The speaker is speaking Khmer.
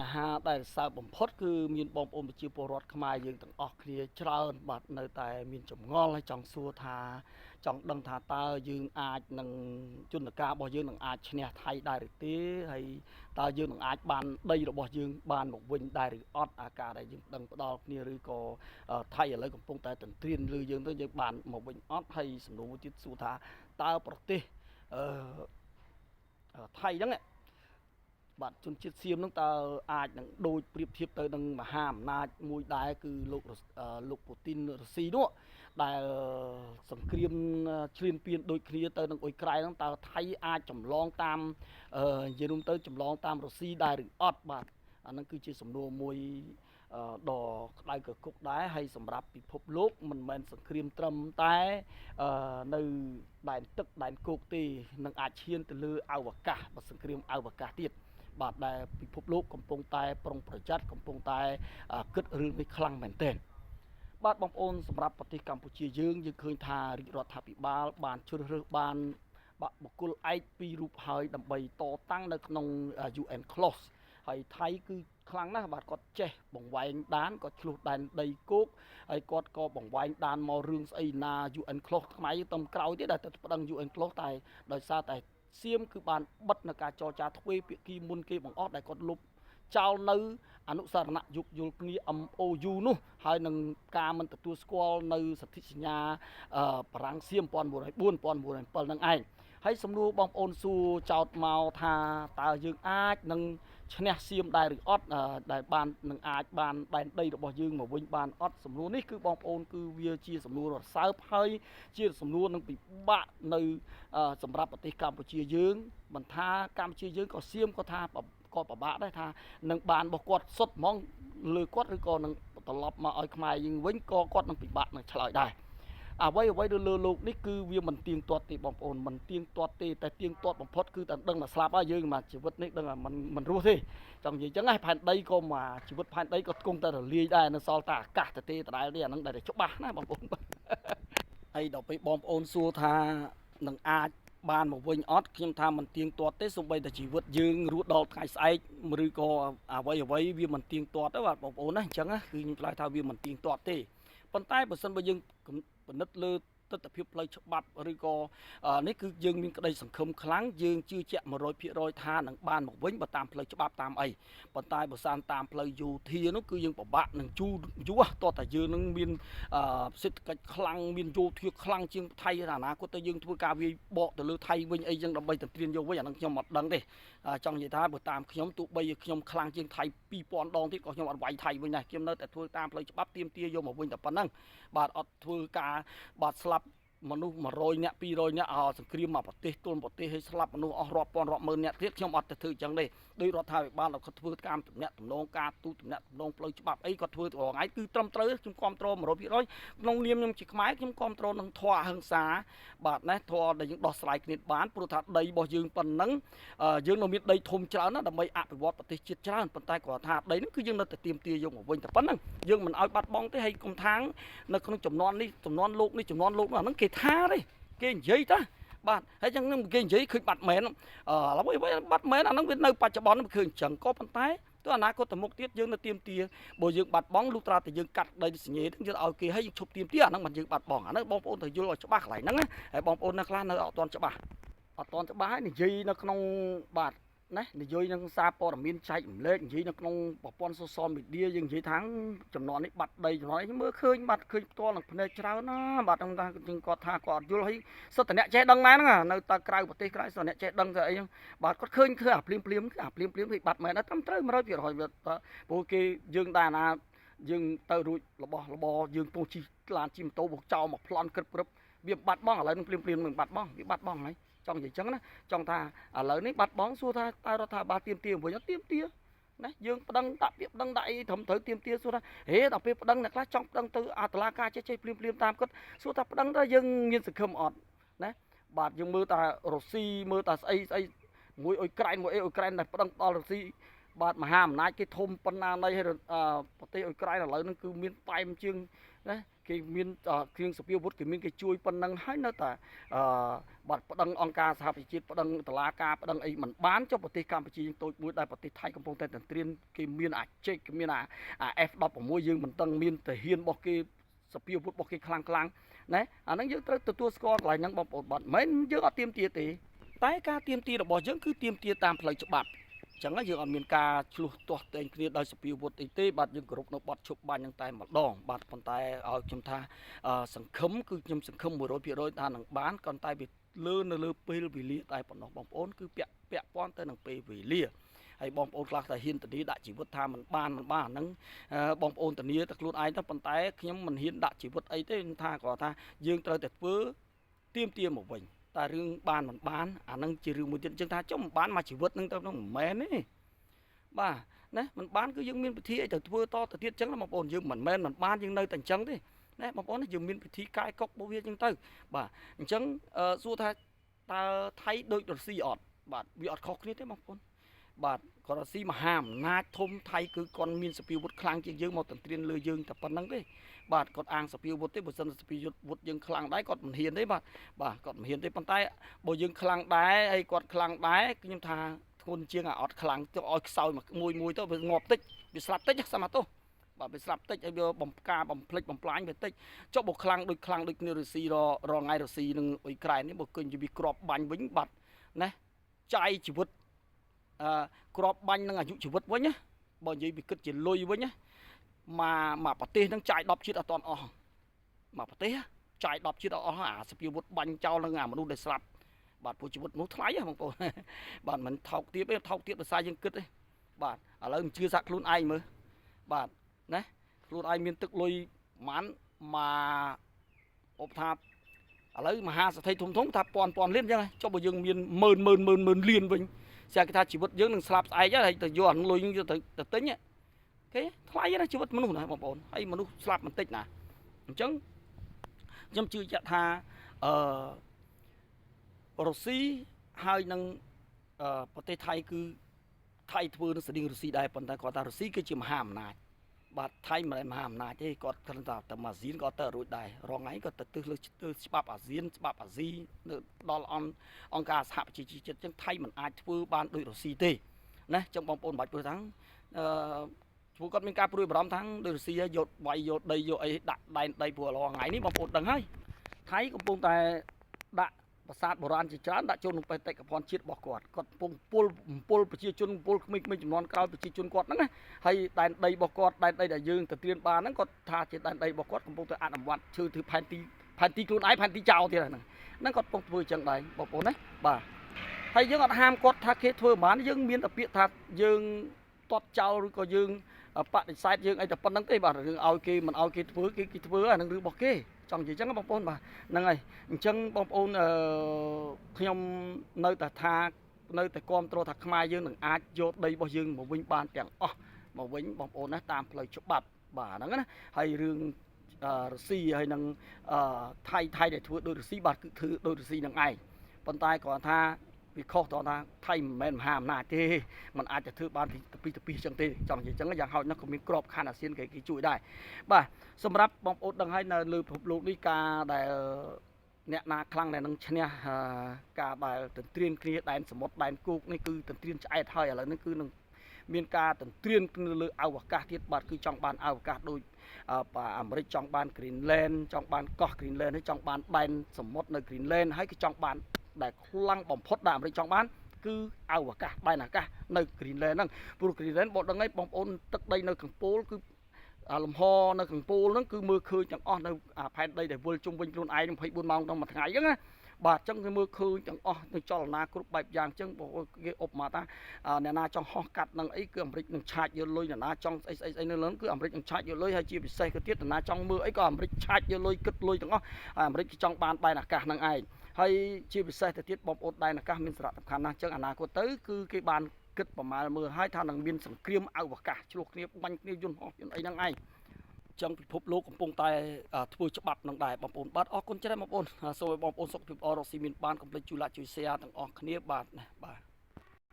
អាហារដែលសើបបំផុតគឺមានបងប្អូនប្រជាពលរដ្ឋខ្មែរយើងទាំងអស់គ្នាច្រើនបាទនៅតែមានចម្ងល់ហើយចង់សួរថាចង់ដឹងថាតើយើងអាចនឹងយន្តការរបស់យើងនឹងអាចឈ្នះថៃដែរឬទេហើយតើយើងនឹងអាចបានដីរបស់យើងបានមកវិញដែរឬអត់អាការដែលយើងដឹងផ្ដាល់គ្នាឬក៏ថៃឥឡូវកំពុងតែទន្ទ្រានលើយើងទៅយើងបានមកវិញអត់ហើយសំណួរមួយទៀតសួរថាតើប្រទេសអឺថៃហ្នឹងបាទជនជាតិសៀមនឹងតើអាចនឹងដូចប្រៀបធៀបទៅនឹងមហាអំណាចមួយដែរគឺលោកពូទីនរុស្ស៊ីនោះដែលសង្គ្រាមឈ្លានពានដូចគ្នាទៅនឹងអ៊ុយក្រែនហ្នឹងតើថៃអាចចម្លងតាមនិយាយរួមទៅចម្លងតាមរុស្ស៊ីដែរឬអត់បាទអាហ្នឹងគឺជាសំណួរមួយដ៏ក្តៅកគុកដែរហើយសម្រាប់ពិភពលោកមិនមែនសង្គ្រាមត្រឹមតែនៅដែនទឹកដែនគោកទេនឹងអាចឈានទៅលើអវកាសបើសង្គ្រាមអវកាសទៀតបាទដែលពិភពលោកកំពុងតែប្រុងប្រយ័ត្នកំពុងតែគិតរឿងនេះខ្លាំងមែនទែនបាទបងប្អូនសម្រាប់ប្រទេសកម្ពុជាយើងឃើញថារាជរដ្ឋាភិបាលបានជ្រើសរើសបានបុគ្គលឯកពីររូបហើយដើម្បីតតាំងនៅក្នុង UN Close ហើយថៃគឺខ្លាំងណាស់បាទគាត់ចេះបង្វែងដានគាត់ឆ្លោះដែនដីគោកហើយគាត់ក៏បង្វែងដានមករឿងស្អីណា UN Close ខ្មែរយើងទៅក្រោយទៀតដែលទៅប្តឹង UN Close តែដោយសារតែសៀមគឺបានបិទនៅការចរចាទ្វេភាគីមុនគេបង្អស់ដែលគាត់លុបចោលនៅអនុសារណៈយោគយល់គ្នា MOU នោះហើយនឹងការមិនទទួលស្គាល់នៅសន្ធិសញ្ញាបារាំងសៀម1904 1907នឹងឯងហើយសំណួរបងប្អូនសួរចោតមកថាតើយើងអាចនឹងឈ្នះសៀមដែរឬអត់ដែលបាននឹងអាចបានដែនដីរបស់យើងមកវិញបានអត់សំណួរនេះគឺបងប្អូនគឺវាជាសំណួររសើបហើយជាសំណួរនឹងពិបាកនៅសម្រាប់ប្រទេសកម្ពុជាយើងមិនថាកម្ពុជាយើងក៏សៀមក៏ថាក៏ពិបាកដែរថានឹងបានរបស់គាត់សុទ្ធហ្មងលើគាត់ឬក៏នឹងត្រឡប់មកឲ្យខ្មែរយើងវិញក៏គាត់នឹងពិបាកនឹងឆ្លើយដែរអ្វីទៅលើលោកនេះគឺវាមិនទៀងទាត់ទេបងប្អូនមិនទៀងទាត់ទេតែទៀងទាត់បំផុតគឺតែដឹងតែស្លាប់ហើយយើងមកជីវិតនេះដឹងថាមិនរស់ទេចង់និយាយចឹងណាផែនដីក៏មកជីវិតផែនដីក៏គង់តែរលាយដែរនៅសល់តែអាកាសទៅទេដដែលទេអាហ្នឹងដែលច្បាស់ណាបងប្អូនហើយដល់ពេលបងប្អូនសួរថានឹងអាចបានមកវិញអត់ខ្ញុំថាមិនទៀងទាត់ទេសូម្បីតែជីវិតយើងរស់ដល់ថ្ងៃស្អែកឬក៏អ្វីវាមិនទៀងទាត់ទេបាទបងប្អូនណាអញ្ចឹងគឺខ្ញុំឆ្លើយថាវាមិនទៀងទាត់ទេប៉ុន្តែបើសិនបើយើងពិនិត្យលើទស្សនវិជ្ជាផ្លូវច្បាប់ឬក៏នេះគឺយើងមានក្តីសង្ឃឹមខ្លាំងយើងជឿជាក់ 100% ថានឹងបានមកវិញបើតាមផ្លូវច្បាប់តាមអីប៉ុន្តែបើសានតាមផ្លូវយោធានោះគឺយើងពិបាកនឹងយូរតោះតែយើងនឹងមានសេដ្ឋកិច្ចខ្លាំងមានយោធាខ្លាំងជាងថៃអនាគតទៅយើងធ្វើការវាយបកទៅលើថៃវិញអីចឹងដើម្បីទន្ទ្រានយកវិញអានឹងខ្ញុំអត់ដឹងទេចង់និយាយថាបើតាមខ្ញុំទោះបីខ្ញុំខ្លាំងជាងថៃ 2000 ដងទៀតក៏ខ្ញុំអត់វាយថៃវិញដែរខ្ញុំនៅតែធ្វើតាមផ្លូវច្បាប់ទាមទារយកមកវិញតែប៉ុណ្ណឹងបាទអត់ធ្វើការបាទស្លាប់មនុស្ស100នាក់200នាក់សង្គ្រាមមកប្រទេសទល់ប្រទេសឲ្យស្លាប់មនុស្សអស់រាប់ពាន់រាប់ម៉ឺននាក់ទៀតខ្ញុំអត់ទៅធ្វើអញ្ចឹងទេដោយរដ្ឋាភិបាលគាត់ធ្វើតាមតំណែងតំណងការទូតតំណែងផ្លូវច្បាប់អីគាត់ធ្វើរាល់ថ្ងៃគឺត្រឹមត្រូវខ្ញុំគ្រប់គ្រង 100% ក្នុងនាមខ្ញុំជាខ្មែរខ្ញុំគ្រប់គ្រងនឹងធម៌អហិង្សាបាទណាធម៌ដែលយើងដោះស្រាយគ្នាបានព្រោះថាដីរបស់យើងប៉ុណ្ណឹងយើងនៅមានដីធំច្រើនណាស់ដើម្បីអភិវឌ្ឍប្រទេសជាតិច្រើនប៉ុន្តែគាត់ថាដីហ្នឹងគឺយើងនៅតែទាមទារយកមកវិញតែប៉ុណ្ណឹងយើងមិនឲ្យបាត់បង់ទេហើយកុំថាងនៅក្នុងចំនួននេះចំនួនលោកនេះចំនួនលោកនោះអាហ្នឹងគេថាទេគេនិយាយតាបាទហើយចឹងនឹងគេនិយាយឃើញបាត់មែនឥឡូវបាត់មែនអាហ្នឹងវានៅបច្ចុប្បន្នឃើញអញ្ចឹងក៏ប៉ុន្តែទៅអនាគតទៅមុខទៀតយើងនៅទៀមទាបើយើងបាត់បង់លុះត្រាតែយើងកាត់ដីសញ្ញេហ្នឹងយើងឲ្យគេឲ្យយើងឈប់ទៀមទាអាហ្នឹងមិនយើងបាត់បង់អាហ្នឹងបងប្អូនត្រូវយល់ឲ្យច្បាស់កន្លែងហ្នឹងណាហើយបងប្អូននៅខ្លះនៅអត់ទាន់ច្បាស់ហើយនិយាយនៅក្នុងបាទណានិយាយនឹងសារព័ត៌មានចែកម្លែកនិយាយនៅក្នុងប្រព័ន្ធ social media យើងនិយាយថាចំនួននេះបាត់ដីចំនួននេះមើលឃើញបាត់ឃើញផ្ទាល់នឹងភ្នែកច្រើនណាបាទហ្នឹងថាយើងគាត់ថាគាត់អត់យល់ហើយសិតតអ្នកចេះដឹងណាហ្នឹងនៅតែក្រៅប្រទេសក្រៅសិតអ្នកចេះដឹងទៅអីហ្នឹងបាទគាត់ឃើញគឺអាភ្លាមគឺបាត់មែនត្រឹមត្រូវ 100% ព្រោះគេយើងដែរណាយើងទៅរួចរបស់យើងពងជិះឡានជិះម៉ូតូមកចោលមកប្លន់ក្រឹបវាបាត់បង់ឥឡូវនឹងភ្លាមនឹងបាត់បង់វាបាត់បង់ហើយចង់និយាយចឹងណាចង់ថាឥឡូវនេះបាត់បង់សួរថាតើរដ្ឋាភិបាលទៀមទាវិញអត់ទៀមទាណាយើងប្តឹងដាក់ពាក្យប្តឹងដាក់អីត្រឹមត្រូវទៀមទាសួរថាហេដល់ពេលប្តឹងអ្នកខ្លះចង់ប្តឹងទៅអាតុលាការចេះភ្លាមតាមគាត់សួរថាប្តឹងទៅយើងមានសង្ឃឹមអត់ណាបាទយើងមើលតែរុស្ស៊ីមើលតែស្អីមួយអ៊ុយក្រែនមួយអីអ៊ុយក្រែនតែប្តឹងដល់រុស្ស៊ីបាទមហាអំណាចគេធំប៉ុណ្ណាណីហើយប្រទេសអ៊ុយក្រែនឥឡូវហ្នឹងគឺមានប៉ែមជាងណា គេមានគ្រឿងសព្វាវុធគេមានគេជួយប៉ុណ្ណឹងហើយនៅតែបាត់ប្តឹងអង្គការសហប្រជាជាតិប្តឹងតុលាការប្តឹងអីមិនបានចុះប្រទេសកម្ពុជាយើងតូចមួយដែលប្រទេសថៃកំពុងតែទន្ទ្រានគេមានអាចេកគេមានអា F16 យើងមិនដឹងមានទាហានរបស់គេសព្វាវុធរបស់គេខ្លាំងណាអាហ្នឹងយើងត្រូវទទួលស្គាល់កន្លែងហ្នឹងបងប្អូនបាទមិនមែនយើងអត់ទាមទារទេតែការទាមទាររបស់យើងគឺទាមទារតាមផ្លូវច្បាប់អញ្ចឹងយើងអត់មានការឆ្លោះទាស់តែងគ្នាដោយសព្វាវុធអីទេបាទយើងគោរពនៅបទឈប់បាញ់ហ្នឹងតែម្ដងបាទប៉ុន្តែឲ្យខ្ញុំថាសង្ឃឹមគឺខ្ញុំសង្ឃឹម 100% ថានឹងបានប៉ុន្តែវានៅលើពេលវេលាតែប៉ុណ្ណោះបងប្អូនគឺពាក់ព័ន្ធទៅនឹងពេលវេលាហើយបងប្អូនខ្លះតែហ៊ានធានាដាក់ជីវិតថាមិនបានហ្នឹងបងប្អូនធានាតែខ្លួនឯងទៅប៉ុន្តែខ្ញុំមិនហ៊ានដាក់ជីវិតអីទេថាគាត់ថាយើងត្រូវតែធ្វើទៀមទាមកវិញតែរឿងបានមិនបានអាហ្នឹងជារឿងមួយទៀតអញ្ចឹងថាចុះមិនបានមកជីវិតហ្នឹងទៅមិនមែនទេបាទណាមិនបានគឺយើងមានពិធីអីទៅធ្វើតទៅទៀតអញ្ចឹងបងប្អូនយើងមិនមែនមិនបានយើងនៅតែអញ្ចឹងទេណាបងប្អូនយើងមានពិធីកាយកុករបស់វាអញ្ចឹងទៅបាទអញ្ចឹងសួរថាតើថៃដូចរុស្ស៊ីអត់បាទវាអត់ខុសគ្នាទេបងប្អូនបាទគាត់រុស្ស៊ីមហាអំណាចធំថៃគឺគាត់មានសព្វាវុធខ្លាំងជាងយើងមកទន្ទ្រានលើយើងតែប៉ុណ្្នឹងទេបាទគាត់អាងសព្វាវុធទេបើសិនសព្វាវុធយើងខ្លាំងដែរគាត់មិនហ៊ានទេបាទគាត់មិនហ៊ានទេប៉ុន្តែបើយើងខ្លាំងដែរហើយគាត់ខ្លាំងដែរខ្ញុំថាធ្ងន់ជាងអាអត់ខ្លាំងទៅឲ្យខ្សោយមួយទៅវាងាប់តិចវាស្លាប់តិចសមត្ថទោសបាទវាស្លាប់តិចហើយវាបំភ្លេចបំផ្លាញវាតិចចុះបើខ្លាំងដូចគ្នារុស្ស៊ីរងៃរុស្ស៊ីនឹងអ៊ុយក្រែននេះបើឃើញវាគ្រាប់បាញ់វិញបាត់ណាចាយជីវិតគ្រាប់បាញ់នឹងអាយុជីវិតវិញណាបើនិយាយពីគិតជាលុយវិញណាមកប្រទេសហ្នឹងចាយ10ជាតិអត់ទាន់អស់មកប្រទេសចាយ10ជាតិអត់អស់អាសព្វាវុធបាញ់ចោលនឹងអាមនុស្សដែលស្លាប់បាទពួកជីវិតមនុស្សថ្លៃបងប្អូនបាទមិនថោកទាបទេថោកទាបដោយសារយើងគិតទេបាទឥឡូវមិនជឿសាក់ខ្លួនឯងមើលបាទណាខ្លួនឯងមានទឹកលុយប្រហែលមកឧបថាឥឡូវមហាសេដ្ឋីធំថាពាន់លានអញ្ចឹងចុះបើយើងមានម៉ឺនលានវិញស្អាគេថាជីវិតយើងនឹងស្លាប់ស្អែកហើយទៅយកអាលុយទៅទិញគេថ្លៃណាជីវិតមនុស្សណាបងប្អូនហើយមនុស្សស្លាប់បន្តិចណាអញ្ចឹងខ្ញុំជឿជាក់ថារុស្ស៊ីហើយនឹងប្រទេសថៃគឺថៃធ្វើនឹងស្តៀងរុស្ស៊ីដែរប៉ុន្តែគាត់ថារុស្ស៊ីគឺជាមហាអំណាចបាទថៃមិនមែនមហាអំណាចទេគាត់គ្រាន់តែអាស៊ានគាត់ទៅរួចដែររងថ្ងៃគាត់ទៅលើច្បាប់អាស៊ានច្បាប់អាស៊ីនៅដល់អង្គការសហប្រជាជាតិអញ្ចឹងថៃមិនអាចធ្វើបានដូចរុស្ស៊ីទេណាអញ្ចឹងបងប្អូនបាច់ព្រោះថាព្រោះគាត់មានការព្រួយបារម្ភថាដូចរុស្ស៊ីយកវាយយកដីយកអីដាក់ដែនដីព្រោះរងថ្ងៃនេះបងប្អូនដឹងហើយថៃកំពុងតែដាក់ប្រាសាទបុរាណជាច្រើនដាក់ចូលក្នុងបេតិកភណ្ឌជាតិរបស់គាត់កំពុងពលប្រជាជនពលក្មេងៗចំនួនក្រោយប្រជាជនគាត់ហ្នឹងណាហើយដែនដីរបស់គាត់ដែនដីដែលយើងទៅត្រៀនបានហ្នឹងគាត់ថាជាដែនដីរបស់គាត់កំពុងតែអនុវត្តជឿធ្វើផែនទីខ្លួនឯងផែនទីចោលទៀតហ្នឹងគាត់កំពុងធ្វើអញ្ចឹងដែរបងប្អូនណាបាទហើយយើងអត់ហាមគាត់ថាគេធ្វើមិនបានយើងមានតែពាក្យថាយើងទាត់ចោលឬក៏យើងបដិសេធយើងអីតែប៉ុណ្្នឹងទេបាទរឿងឲ្យគេមិនឲ្យគេធ្វើគេធ្វើអានឹងរឿងរបស់គេចង់និយាយអញ្ចឹងបងប្អូនបាទហ្នឹងហើយអញ្ចឹងបងប្អូនខ្ញុំនៅតែគាំទ្រថាខ្មែរយើងនឹងអាចយកដីរបស់យើងមកវិញបានទាំងអស់មកវិញបងប្អូនណាតាមផ្លូវច្បាប់បាទហ្នឹងណាហើយរឿងរុស្ស៊ីហើយនឹងថៃដែលធ្វើដូចរុស្ស៊ីបាទគឺធ្វើដូចរុស្ស៊ីនឹងឯងប៉ុន្តែគាត់ថាវាខុសតថាថៃមិនមែនមហាអំណាចទេมันអាចទៅធ្វើបានពីអញ្ចឹងទេចង់និយាយអញ្ចឹងយ៉ាងហោចណាស់ក៏មានក្របខ័ណ្ឌអាស៊ានគេជួយដែរបាទសម្រាប់បងប្អូនដឹងហើយនៅលើពិភពលោកនេះការដែលអ្នកណាខ្លាំងដែលនឹងឈ្នះការដែលទន្ទ្រានគ្នាដែនសមុទ្រដែនគោកនេះគឺទន្ទ្រានឆ្អែតហើយឥឡូវនេះគឺនឹងមានការទន្ទ្រានគ្នាលើអវកាសទៀតបាទគឺចង់បានអវកាសដូចអាមេរិកចង់បាន Greenland ចង់បានកោះ Greenland ហើយចង់បានដែនសមុទ្រនៅ Greenland ហើយគឺចង់បានដែលខ្លាំងបំផុតដែលអាមេរិកចង់បានគឺអវកាសដែនអាកាសនៅ Greenland ហ្នឹងព្រោះ Greenland បងដឹងហើយបងប្អូនទឹកដីនៅខាងពោលគឺលំហនៅខាងពោលហ្នឹងគឺមើលឃើញទាំងអស់នៅផែនដីដែលវិលជុំវិញខ្លួនឯង24ម៉ោងក្នុងមួយថ្ងៃអញ្ចឹងណាបាទអញ្ចឹងគេមើលឃើញទាំងអស់នៅចលនាគ្រប់បែបយ៉ាងអញ្ចឹងគេឧបមាថាអ្នកណាចង់ហោះកាត់នឹងអីគឺអាមេរិកនឹងឆាចយកលុយអ្នកណាចង់ស្អីនៅលើគឺអាមេរិកនឹងឆាចយកលុយហើយជាពិសេសក៏ទៀតអ្នកណាចង់មើលអីក៏អាមេរិកឆាចយកលុយគិតលុយទាំងអស់អាមេរិកចង់បានដែនអាកាសនឹងឯងហើយជាពិសេសទៅទៀតបងប្អូនដែនអាកាសមានសារៈសំខាន់ណាស់អញ្ចឹងអនាគតទៅគឺគេបានគិតប្រមាណមើលហើយថានឹងមានសង្គ្រាមអវកាសឆ្លោះគ្នាបាញ់គ្នាយន្តហោះយន្តអីហ្នឹងឯងចឹងពិភពលោកកំពុងតែធ្វើច្បាប់នឹងដែរបងប្អូនបាទអរគុណច្រើនបងប្អូនសូមឲ្យបងប្អូនសុខភាពល្អរកស៊ីមានបានកុំភ្លេចជួយ like ជួយ share ទាំងអស់គ្នាបាទណាបាទ